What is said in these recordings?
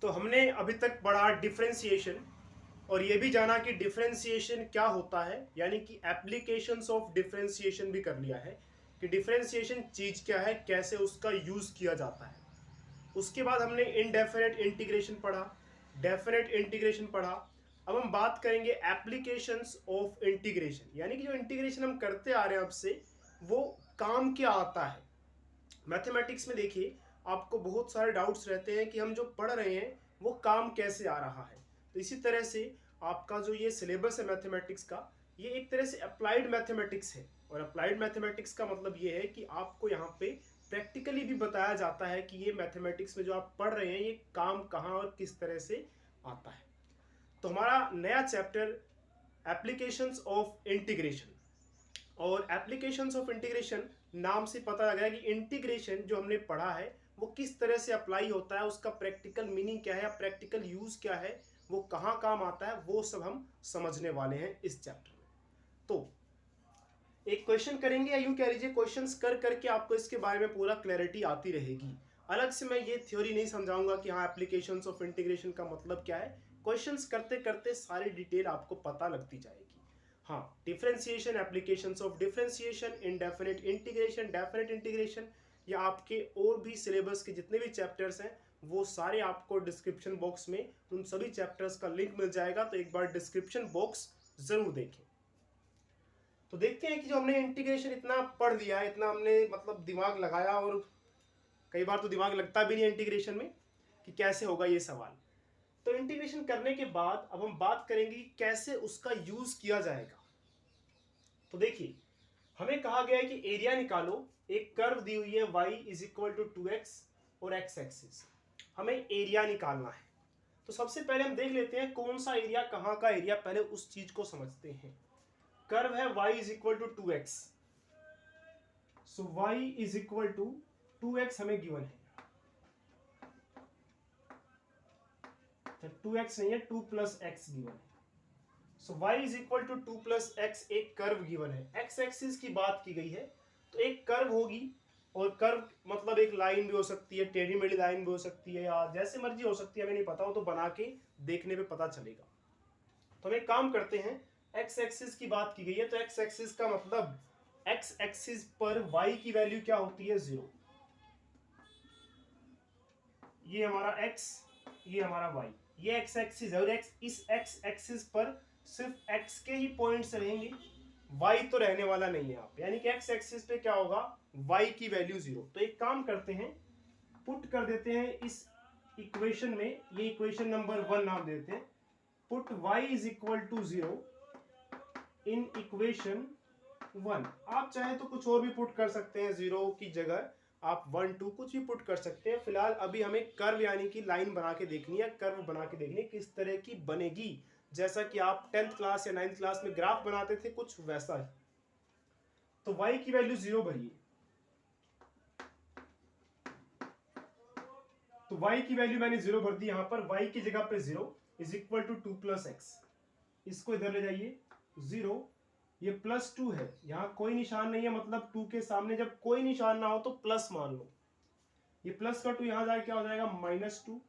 तो हमने अभी तक पढ़ा डिफरेंशिएशन और ये भी जाना कि डिफरेंशिएशन क्या होता है, यानी कि एप्लीकेशंस ऑफ डिफरेंशिएशन भी कर लिया है कि डिफरेंशिएशन चीज़ क्या है, कैसे उसका यूज़ किया जाता है। उसके बाद हमने इनडेफिनेट इंटीग्रेशन पढ़ा, डेफिनेट इंटीग्रेशन पढ़ा। अब हम बात करेंगे एप्लीकेशंस ऑफ इंटीग्रेशन, यानी कि जो इंटीग्रेशन हम करते आ रहे हैं अब से वो काम क्या आता है। मैथमेटिक्स में देखिए आपको बहुत सारे डाउट्स रहते हैं कि हम जो पढ़ रहे हैं वो काम कैसे आ रहा है। तो इसी तरह से आपका जो ये सिलेबस है मैथमेटिक्स का, ये एक तरह से अप्लाइड मैथमेटिक्स है। और अप्लाइड मैथमेटिक्स का मतलब ये है कि आपको यहाँ पे प्रैक्टिकली भी बताया जाता है कि ये मैथमेटिक्स में जो आप पढ़ रहे हैं ये काम कहाँ और किस तरह से आता है। तो हमारा नया चैप्टर एप्लीकेशंस ऑफ इंटीग्रेशन, और एप्लीकेशंस ऑफ इंटीग्रेशन नाम से पता लग रहा है कि इंटीग्रेशन जो हमने पढ़ा है वो किस तरह से अप्लाई होता है, उसका प्रैक्टिकल मीनिंग क्या है, प्रैक्टिकल यूज क्या है, वो कहाँ काम आता है, वो सब हम समझने वाले हैं इस चैप्टर में। तो एक क्वेश्चन करेंगे या यूं कह लीजिए क्वेश्चंस कर करके आपको इसके बारे में पूरा क्लैरिटी आती रहेगी। अलग से मैं ये थ्योरी नहीं समझाऊंगा कि हाँ एप्लीकेशंस ऑफ इंटीग्रेशन का मतलब क्या है। क्वेश्चंस करते करते सारी डिटेल आपको पता लगती जाएगी। हाँ, differentiation, applications of differentiation, indefinite integration, definite integration, या आपके और भी सिलेबस के जितने भी चैप्टर्स हैं वो सारे आपको डिस्क्रिप्शन बॉक्स में उन सभी चैप्टर्स का लिंक मिल जाएगा। तो एक बार डिस्क्रिप्शन बॉक्स जरूर देखें। तो देखते हैं कि जो हमने इंटीग्रेशन इतना पढ़ लिया है, इतना हमने मतलब दिमाग लगाया, और कई बार तो दिमाग लगता भी नहीं है इंटीग्रेशन में कि कैसे होगा ये सवाल। तो इंटीग्रेशन करने के बाद अब हम बात करेंगे कि कैसे उसका यूज किया जाएगा। तो देखिए हमें कहा गया है कि एरिया निकालो, एक कर्व दी हुई है y is equal to 2x और x एक्सिस, हमें एरिया निकालना है। तो सबसे पहले हम देख लेते हैं कौन सा एरिया, कहाँ का एरिया, पहले उस चीज को समझते हैं। कर्व है y is equal to 2x, so y is equal to 2x हमें गिवन है। 2x नहीं है, 2 प्लस एक्स गिवन है। So y is equal to 2 plus X एक कर्व गिवन है। x एक्सिस की बात की गई है, तो एक कर्व होगी, और कर्व मतलब एक लाइन भी हो सकती है, टेढ़ी मेढ़ी लाइन भी हो सकती है, या जैसे मर्जी हो सकती है, हमें नहीं पता हो तो बना के देखने पे पता चलेगा। तो हम एक काम करते हैं, x एक्सिस की बात की गई है तो x एक्सिस का मतलब x एक्सिस पर y की वैल्यू क्या होती है, 0। ये हमारा x, ये हमारा y, ये x एक्सिस है, और इस x एक्सिस पर सिर्फ x के ही पॉइंट्स रहेंगे, y तो रहने वाला नहीं है यहाँ पे, यानी कि x एक्सिस पे क्या होगा, y की वैल्यू 0। तो एक काम करते हैं, पुट कर देते हैं इस इक्वेशन में, ये इक्वेशन नंबर 1 नाम देते हैं, put y is equal to 0 in equation 1। आप चाहे तो कुछ और भी पुट कर सकते हैं, 0 की जगह आप 1 2 कुछ भी पुट कर सकते हैं। फिलहाल अभी हमें कर्व यानी कि लाइन बना के देखनी है, कर्व बना के देखनी है किस तरह की बनेगी, जैसा कि आप 10th क्लास या 9th क्लास में ग्राफ बनाते थे, कुछ वैसा है। तो y की वैल्यू 0 भरिए, तो y की वैल्यू मैंने 0 भर दी। यहां पर y की जगह पे 0 is equal to 2 plus X, इसको इधर ले जाइए, 0, ये प्लस 2 है, यहाँ कोई निशान नहीं है, मतलब 2 के सामने जब कोई निशान ना हो तो प्लस मान लो, ये प्लस का 2 यहां जाके क्या हो जाएगा, -2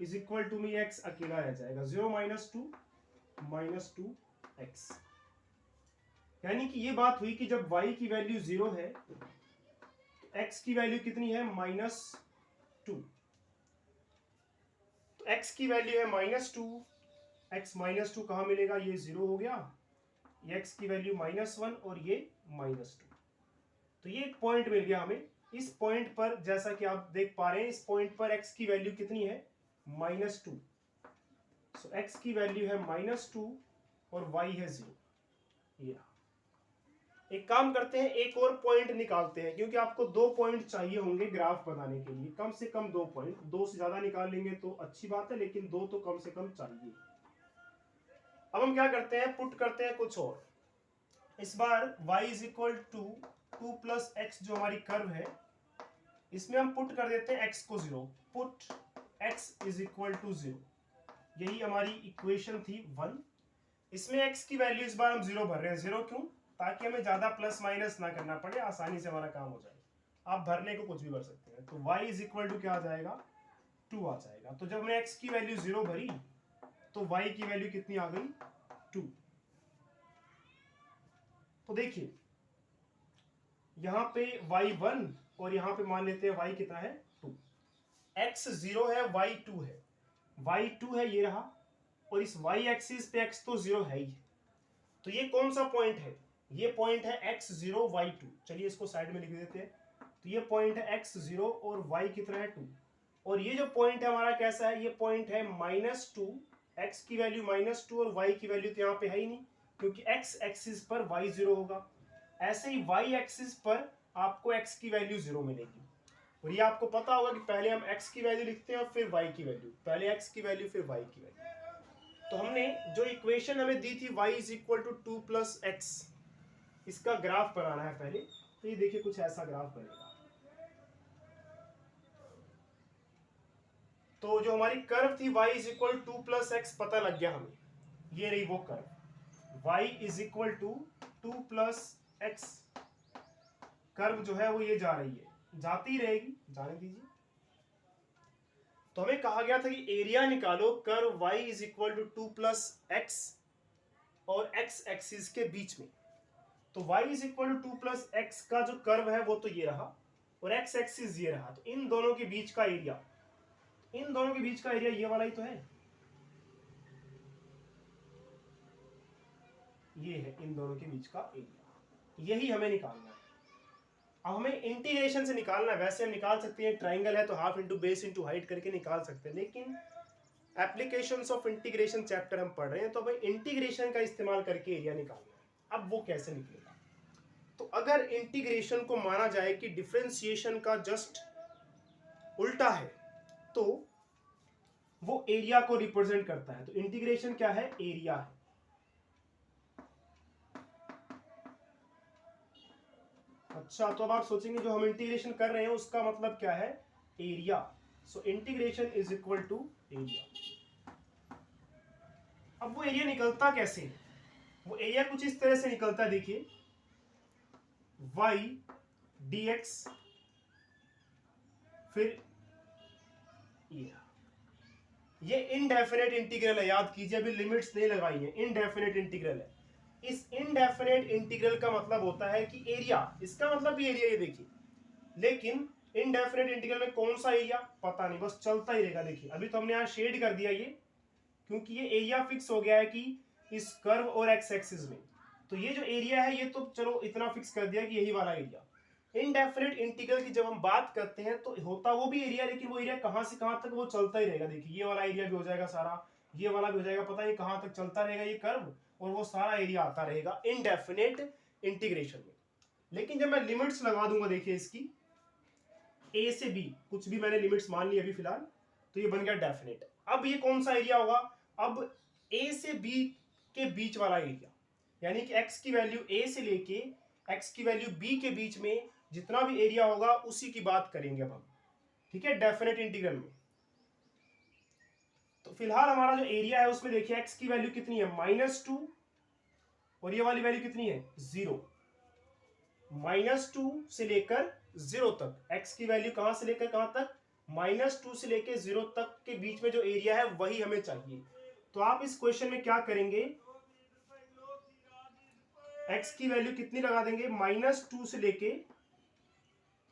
इज इक्वल टू में एक्स अकेला रह जाएगा, 0 - 2 एक्स। यानी कि ये बात हुई कि जब y की वैल्यू 0 है तो x की वैल्यू कितनी है, -2। तो x की वैल्यू है -2, x -2 कहां मिलेगा, ये 0 हो गया, ये x की वैल्यू -1 और ये -2। तो ये एक पॉइंट मिल गया हमें। इस पॉइंट पर जैसा कि आप देख पा रहे हैं, इस पॉइंट पर x की वैल्यू कितनी है, -2। सो x की वैल्यू है -2 और y है 0। ये एक काम करते हैं, एक और पॉइंट निकालते हैं, क्योंकि आपको 2 पॉइंट चाहिए होंगे ग्राफ बनाने के लिए, कम से कम 2 पॉइंट। 2 से ज्यादा निकाल लेंगे तो अच्छी बात है, लेकिन 2 तो कम से कम चाहिए। अब हम क्या करते हैं, पुट करते हैं कुछ और। इस बार y is equal to 2 plus X जो हमारी कर्व है, इसमें हम पुट कर देते हैं x को 0, put x is equal to 0, यही हमारी इक्वेशन थी 1। इसमें x की वैल्यू इस बार हम 0 भर रहे हैं। 0 क्यों, ताकि हमें ज्यादा प्लस माइनस ना करना पड़े, आसानी से हमारा काम हो जाए। आप भरने को कुछ भी भर सकते हैं। तो y इज इक्वल टू क्या आ जाएगा, 2 आ जाएगा। तो जब हमने x की वैल्यू 0 भरी तो y की वैल्यू कितनी आ गई 2। तो देखिए यहां पे y 1 और यहां पे मान लेते हैं y कितना है 2। x 0 है, y 2 है, y 2 है ये रहा, और इस y एक्सिस पे x तो 0 है ही है। तो ये कौन सा पॉइंट है? ये पॉइंट है x0 y2। चलिए इसको साइड में लिख देते हैं। तो ये पॉइंट है x0 और y कितना है 2। और ये जो पॉइंट है हमारा कैसा है? ये पॉइंट है -2, x की वैल्यू -2 और y की वैल्यू तो यहाँ पे है ही नहीं, क्योंकि x एक्सिस पर y 0 होगा। ऐसे ही y एक्सिस पर आपको x की वैल्यू 0 मिलेगी। और ये आपको पता होगा कि पहले हम x की वैल्यू लिखते हैं और फिर y की वैल्यू, पहले x की वैल्यू फिर y की वैल्यू। तो हमने जो इक्वेशन हमें दी थी y = 2 + x, इसका ग्राफ बनाना है पहले। तो ये देखिए कुछ ऐसा ग्राफ बनेगा। तो जो हमारी कर्व थी y = 2 + x पता लग गया हमें, ये रही वो कर्व y = 2 + x। कर्व जो है वो ये जा रही है, जाती रहेगी, जाने दीजिए। तो हमें कहा गया था कि एरिया निकालो कर्व y = 2 + x और x एक्सिस के बीच में। तो y = 2 + x का जो कर्व है वो तो ये रहा, और x एक्सिस ये रहा। तो इन दोनों के बीच का एरिया, इन दोनों के बीच का एरिया ये वाला ही तो है, ये है इन दोनों के बीच का एरिया, यही हमें निकालना है। अब हमें इंटीग्रेशन से निकालना है। वैसे हम निकाल सकते हैं, ट्राइंगल है तो half into base into height करके निकाल सकते हैं, लेकिन एप्लीकेशंस ऑफ इंटीग्रेशन चैप्टर हम पढ़ रहे हैं तो हमें इंटीग्रेशन का इस्तेमाल करके एरिया निकालना है। अब वो कैसे निकलेगा? तो अगर इंटीग्रेशन को माना जाए कि डिफरेंशिएशन का जस्ट उल्टा है, तो वो एरिया को रिप्रेजेंट करता है। तो इंटीग्रेशन क्या है? एरिया है। अच्छा, तो अब आप सोचेंगे जो हम इंटीग्रेशन कर रहे हैं उसका मतलब क्या है? एरिया। So integration = area. अब वो एरिया निकलता कैसे है? वो एरिया कुछ इस तरह से निकलता है, देखिए y dx, फिर ये इनडेफिनेट इंटीग्रल है, याद कीजिए, अभी लिमिट्स नहीं लगाई है, इनडेफिनेट इंटीग्रल है। इस इनडेफिनेट इंटीग्रल का मतलब होता है कि एरिया, इसका मतलब भी एरिया, ये देखिए, लेकिन इनडेफिनेट इंटीग्रल में कौन सा एरिया पता नहीं, बस चलता ही रहेगा। देखिए अभी तो हमने यहाँ शेड कर दिया ये, क्योंकि ये एरिया फिक्स हो गया है कि इस कर्व और एक्स एक्सिस में। तो ये जो एरिया है ये तो चलो इतना फिक्स कर दिया कि यही वाला एरिया। इनडेफिनेट इंटीग्रल की जब हम बात करते हैं तो होता वो भी एरिया, लेकिन वो एरिया कहां से कहां तक वो चलता ही रहेगा। देखिए ये वाला एरिया भी हो जाएगा सारा, ये वाला भी हो जाएगा, पता नहीं कहां तक चलता रहेगा ये कर्व, और वो सारा एरिया आता रहेगा इनडेफिनेट इंटीग्रेशन में। लेकिन जब मैं लिमिट्स लगा दूंगा, देखिए इसकी a से b, कुछ भी मैंने लिमिट्स मान ली अभी फिलहाल, तो ये बन गया डेफिनेट। अब ये कौन सा एरिया होगा? अब a से b के बीच वाला एरिया, यानी कि x की वैल्यू a से लेके x की वैल्यू b के बीच में जितना भी एरिया होगा उसी की बात करेंगे अब हम, ठीक है, डेफिनेट इंटीग्रल में। तो फिलहाल हमारा जो एरिया है उसमें देखिए x की वैल्यू कितनी है? -2, और ये वाली वैल्यू कितनी है? 0। -2 से लेकर 0 तक, x की वैल्यू कहां से लेकर कहां तक? -2 से लेकर 0 तक के बीच में जो एरिया है वही हमें चाहिए। तो आप इस क्वेश्चन में क्या करेंगे? x की वैल्यू कितनी लगा देंगे? -2 से लेके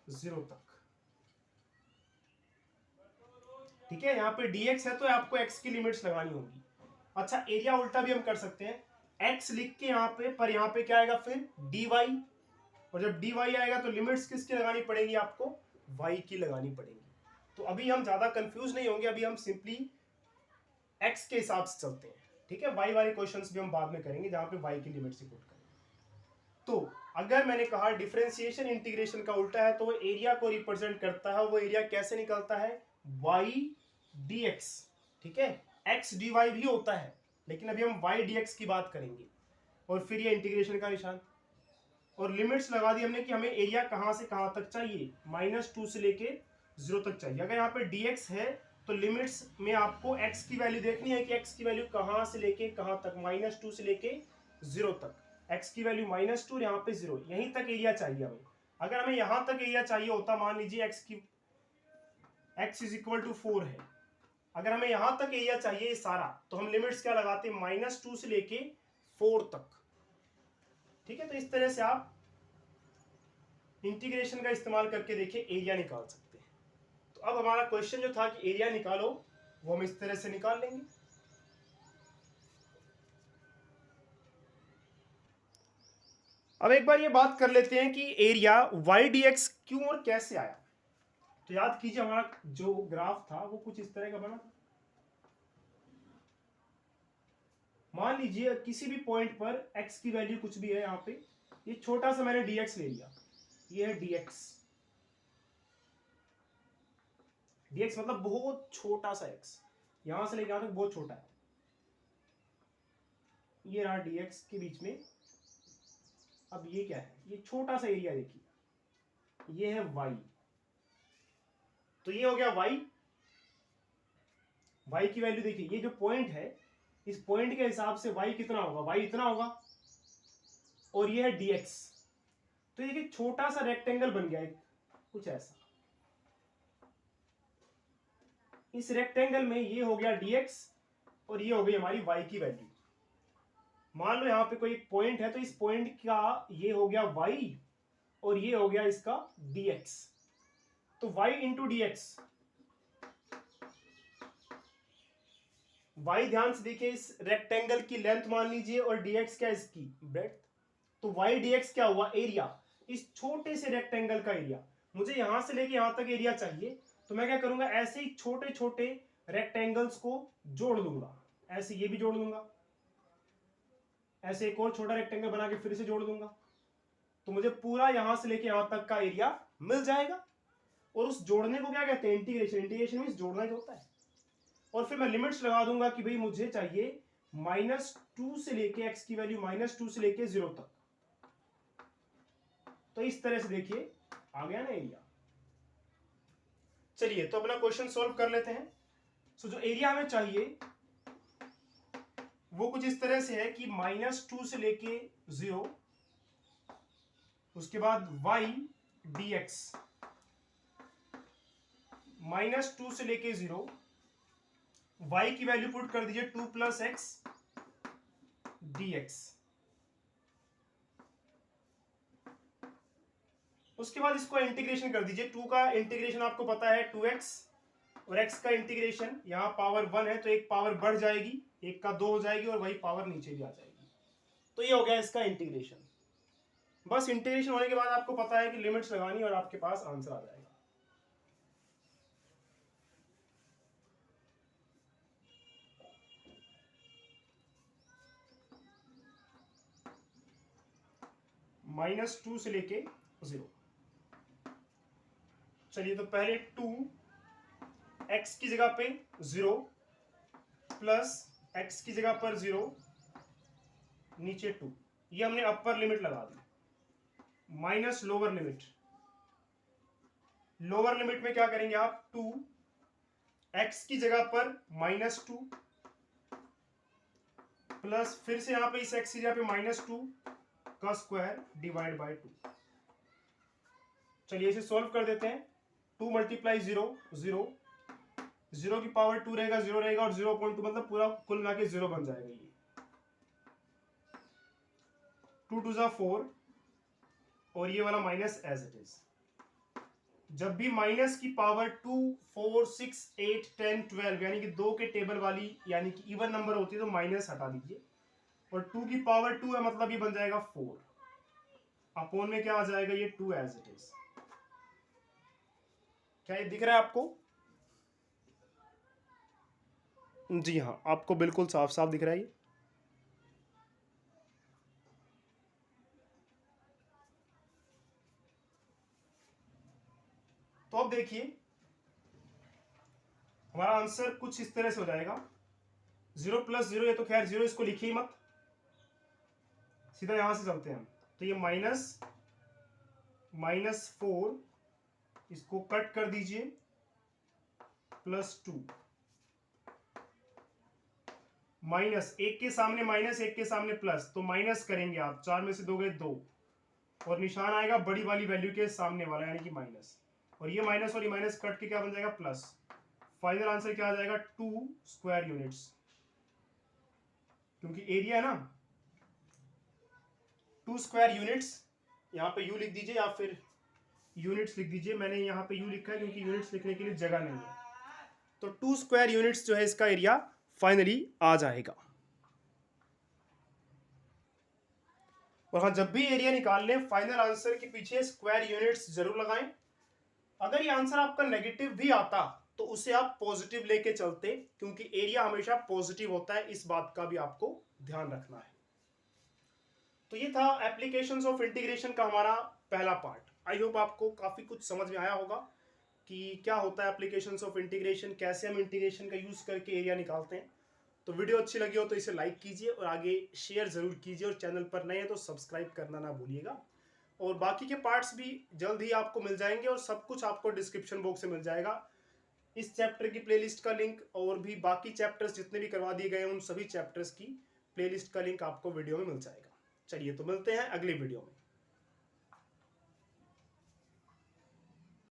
0 तक, ठीक है। यहाँ पे dx है तो आपको x की लिमिट्स लगानी होगी। अच्छा, एरिया उल्टा भी हम कर सकते हैं, x लिख के यहाँ पे, पर यहाँ पे क्या आएगा फिर? dy, और जब dy आएगा तो लिमिट्स किसकी लगानी पड़ेगी? आपको y की लगानी पड़ेगी। तो अभी हम ज्यादा कंफ्यूज नहीं होंगे, अभी हम सिंपली x के हिसाब से चलते हैं, ठीक है। y वाले क्वेश्चंस भी हम बाद में करेंगे जहां पे y की लिमिट्स पुट करेंगे। तो अगर मैंने कहा डिफरेंशिएशन इंटीग्रेशन का उल्टा है तो वो एरिया को रिप्रेजेंट करता है। वो एरिया कैसे निकलता है? y dx, ठीक है। x dy भी होता है, लेकिन अभी हम y dx की बात करेंगे। और फिर ये इंटीग्रेशन का निशान, और लिमिट्स लगा दी हमने कि हमें एरिया कहां से कहां तक चाहिए? -2 से लेके 0 तक चाहिए। अगर यहाँ पे dx है तो लिमिट्स में आपको x की वैल्यू देखनी है कि x की वैल्यू कहां से लेके कहां तक? -2 से लेके 0 तक, x की वैल्यू -2, यहाँ पे 0, यहीं तक एरिया चाहिए हमें। अगर हमें यहाँ तक एरिया चाहिए होता, मान लीजिए x की x इज इक्वल टू 4 है, अगर हमें यहां तक एरिया चाहिए सारा, तो हम लिमिट्स क्या लगाते हैं, -2 से लेके 4 तक। ठीक है, तो इस तरह से आप इंटीग्रेशन का इस्तेमाल करके देखिए एरिया निकाल सकते हैं। तो अब हमारा क्वेश्चन जो था कि एरिया निकालो, वो हम इस तरह से निकाल लेंगे। अब एक बार ये बात कर लेते हैं कि एरिया y dx क्यों और कैसे आया। तो याद कीजिए हमारा जो ग्राफ था वो कुछ इस तरह का बना। मान लीजिए किसी भी पॉइंट पर x की वैल्यू कुछ भी है, यहाँ पे ये छोटा सा मैंने dx ले लिया, ये है dx। dx मतलब बहुत छोटा सा x, यहां से लेकर यहां तक बहुत छोटा है। ये रहा dx के बीच में। अब ये क्या है, ये छोटा सा एरिया देखिए, ये है y। तो ये हो गया y। y की वैल्यू देखिए, ये जो पॉइंट है, इस पॉइंट के हिसाब से y कितना होगा, y इतना होगा, और ये है dx। तो ये छोटा सा रेक्टेंगल बन गया कुछ ऐसा। इस रेक्टेंगल में ये हो गया dx और ये हो गई हमारी y की वैल्यू। मान लो यहां पे कोई एक पॉइंट है, तो इस पॉइंट का ये हो गया y और ये हो गया इसका dx। तो y इंटू dx, y ध्यान से देखिए, इस रेक्टेंगल की लेंथ मान लीजिए, और dx क्या इसकी ब्रेड्थ। तो y dx क्या हुआ, एरिया, इस छोटे से रेक्टेंगल का एरिया। मुझे यहां से लेके यहां तक एरिया चाहिए, तो मैं क्या करूंगा, ऐसे ही छोटे छोटे रेक्टेंगल्स को जोड़ दूंगा। ऐसे ये भी जोड़ दूंगा, ऐसे एक और छोटा रेक्टेंगल बना के फिर से जोड़ दूंगा, तो मुझे पूरा यहां से लेके यहां तक का एरिया मिल जाएगा। और उस जोड़ने को क्या कहते हैं, इंटीग्रेशन। इंटीग्रेशन मींस जोड़ना ही होता है। और फिर मैं लिमिट्स लगा दूंगा कि भाई मुझे चाहिए -2 से लेके x की वैल्यू -2 से लेके 0 तक। तो इस तरह से देखिए आ गया ना एरिया। चलिए तो अपना क्वेश्चन सॉल्व कर लेते हैं। सो जो एरिया हमें चाहिए वो कुछ इस तरह से है कि -2 से लेके 0, उसके बाद y dx, -2 से लेके 0, y की वैल्यू पुट कर दीजिए 2 + x dx। उसके बाद इसको इंटीग्रेशन कर दीजिए। 2 का इंटीग्रेशन आपको पता है 2x, और x का इंटीग्रेशन, यहां पावर 1 है तो एक पावर बढ़ जाएगी, एक का 2 हो जाएगी, और वही पावर नीचे भी आ जाएगी। तो ये हो गया इसका इंटीग्रेशन। बस इंटीग्रेशन होने के बाद आपको पता है कि लिमिट्स लगानी, और आपके पास आंसर आ जाएगा। -2 से लेके 0। चलिए तो पहले 2 x की जगह पे 0 प्लस x की जगह पर 0 नीचे 2, ये हमने अपर लिमिट लगा दी, minus lower limit. Lower limit में क्या करेंगे आप, 2 x की जगह पर -2 प्लस फिर से यहां पे इस x की जगह पे -2 का स्क्वायर डिवाइड बाय 2। चलिए इसे सॉल्व कर देते हैं। 2 × 0 0, 0 की पावर 2 रहेगा, 0 रहेगा, और 0.2 मतलब पूरा कुल मिला के 0 बन जाएगा। ये 2 2 4, और ये वाला माइनस एज इट इज। जब भी माइनस की पावर 2 4 6 8 10 12 यानी कि 2 के टेबल वाली यानी कि इवन नंबर होती है तो माइनस हटा दीजिए, और 2 की पावर 2 है मतलब ये बन जाएगा 4, अपोन में क्या आ जाएगा, ये 2 एज इट इज। क्या ये दिख रहा है आपको? जी हाँ, आपको बिल्कुल साफ साफ दिख रहा है ये। तो अब देखिए हमारा आंसर कुछ इस तरह से हो जाएगा। 0 + 0, ये तो खैर 0 इसको लिखिए ही मत, सीधा यहां से चलते हैं हम। तो ये -4, इसको कट कर दीजिए, +2, माइनस एक के सामने माइनस, एक के सामने प्लस, तो माइनस करेंगे आप, 4 में से 2 गए 2, और निशान आएगा बड़ी वाली वैल्यू के सामने वाला यानी कि माइनस। और ये माइनस कट के क्या बन जाएगा प्लस। फाइनल आंसर क्या आ जाएगा 2 स्क्वायर यूनिट्स, क्योंकि एरिया है ना 2 स्क्वायर यूनिट्स। यहाँ पे यू लिख दीजिए या फिर यूनिट्स लिख दीजिए, मैंने यहाँ पे यू लिखा है क्योंकि यूनिट्स लिखने के लिए जगह नहीं है। तो 2 स्क्वायर यूनिट्स जो है इसका एरिया फाइनली आ जाएगा। और हाँ, जब भी एरिया निकाल लें फाइनल आंसर के पीछे स्क्वायर यूनिट्स जरूर लगाएं। अगर ये आंसर आपका नेगेटिव भी आता तो उसे आप पॉजिटिव लेके चलते, क्योंकि एरिया हमेशा पॉजिटिव होता है, इस बात का भी आपको ध्यान रखना है। तो ये था एप्लीकेशंस ऑफ इंटीग्रेशन का हमारा पहला पार्ट। आई होप आपको काफी कुछ समझ में आया होगा कि क्या होता है एप्लीकेशंस ऑफ इंटीग्रेशन, कैसे हम इंटीग्रेशन का यूज करके एरिया निकालते हैं। तो वीडियो अच्छी लगी हो तो इसे लाइक कीजिए और आगे शेयर जरूर कीजिए, और चैनल पर नए हैं तो सब्सक्राइब करना ना भूलिएगा। और बाकी के पार्ट्स भी जल्द ही आपको मिल जाएंगे और सब कुछ आपको डिस्क्रिप्शन बॉक्स में मिल जाएगा। इस चैप्टर की प्लेलिस्ट का लिंक और भी बाकी चैप्टर्स जितने भी करवा दिए गए हैं उन सभी चैप्टर्स की प्लेलिस्ट का लिंक आपको वीडियो में मिल जाएगा। चलिए तो मिलते हैं अगली वीडियो में।